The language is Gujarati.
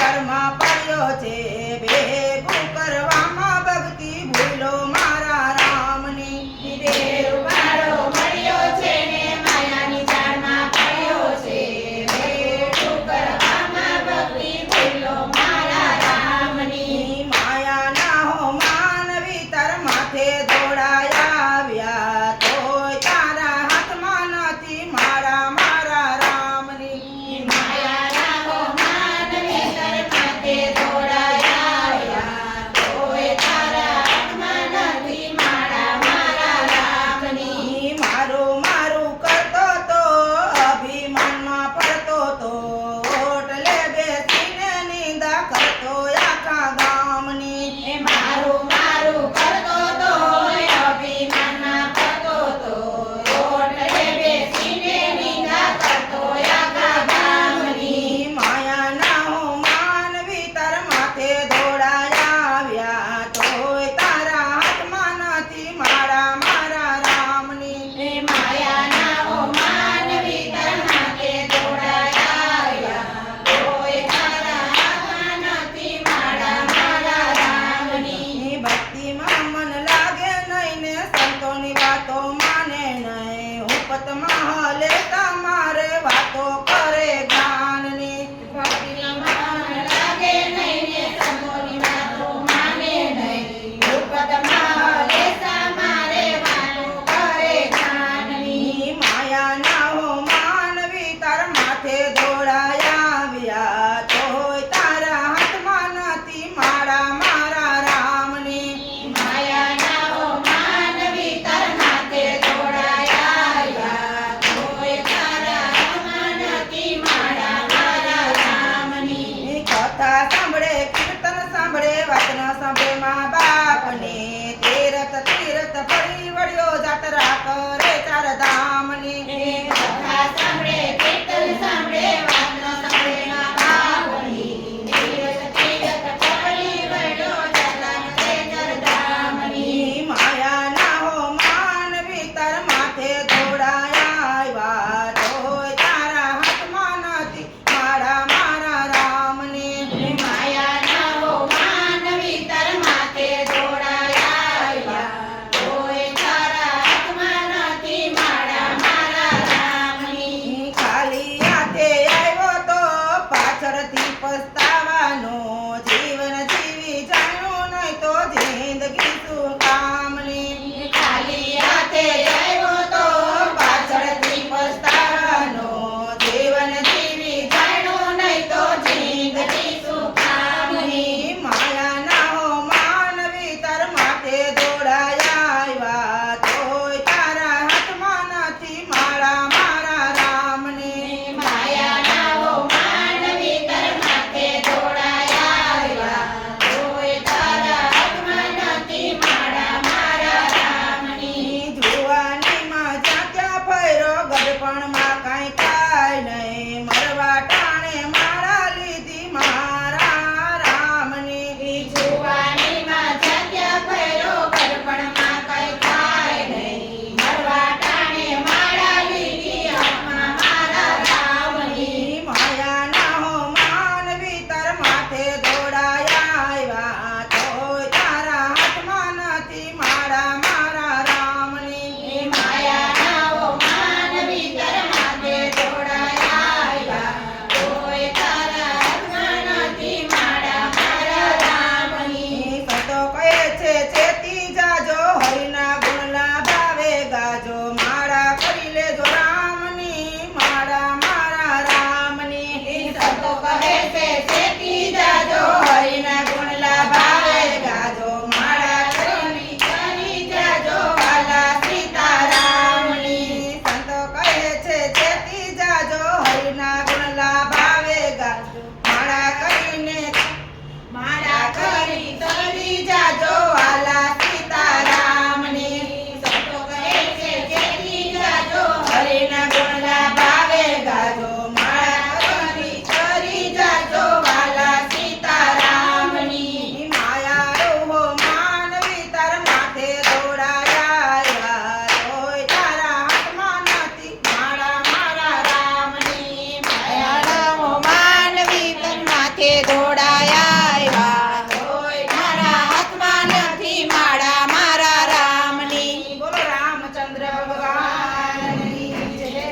ઘરમાં પડ્યો છે ભેગું કરવામાં ભક્તિ ભૂલો મારા રામની દેવ મારો મળ્યો છે ને માયાની જાળમાં પડ્યો છે ભેગું કરવામાં ભક્તિ ભૂલો મારા રામની માયાના હો માનવી તાર માથે દોડાયા આવ્યા તોય તારા હાથમાં નથી મારા મારા રામની માયાના હો માનવી તાર માથે દોડાયા આવ્યા તોય તારા હાથમાં નથી મારા મારા રામની મારું મારું કરતો તો અભિમાનમાં પડતો તો ઓટલે બેસીને નિંદા કરતો આખા ગામની મારું મારું કરતો તો અભિમાનમાં પડતો તો ઓટલે બેસીને નિંદા કરતો આખા ગામની માયાના હો માનવી તાર માથે દોડાયા આવ્યા તોય તારા હાથમાં નથી મારા મારા રામની માયાના હો માનવી તાર માથે દોડાયા આવ્યા તોય તારા હાથમાં નથી મારા મારા રામની ભક્તિમાં મન લાગે નહીં ને સંતોની વાતો માને નહીં ઉપતમાં હલે તમારે વાતો કરે જ્ઞાનની ભક્તિમાં મન લાગે નહીં ને સંતોની વાતો માને નહીં ઉપતમાં હલે તમારે વાતો કરે જ્ઞાનની માયાના હો માનવી તાર માથે દોડાયા આવ્યા તોય તારા હાથમાં નથી મારા મારા રામની માયાના હો માનવી તાર માથે દોડાયા આવ્યા તોય તારા હાથમાં નથી મારા મારા રામની કથા સાંભળે કીર્તન સાંભળે વાત ન સાંભળે મા બાપને તીરથ તીરથ ફરી વળ્યો જાત્રા કરે ચાર ધામની કથા સાંભળે કીર્તન સાંભળે વાત ન સાંભળે મા બાપની તીરથ તીરથ ફરી વળ્યો જાત્રા કરે ચાર ધામની માયાના હો માનવી તાર માથે દોડાયા આવ્યા તોય તારા હાથમાં નથી મારા મારા રામની માયાના હો માનવી તાર માથે દોડાયા આવ્યા તોય તારા હાથમાં નથી મારા મારા રામની ખાલી હાથે આવ્યો તો પાછળથી પસ્તાવાનો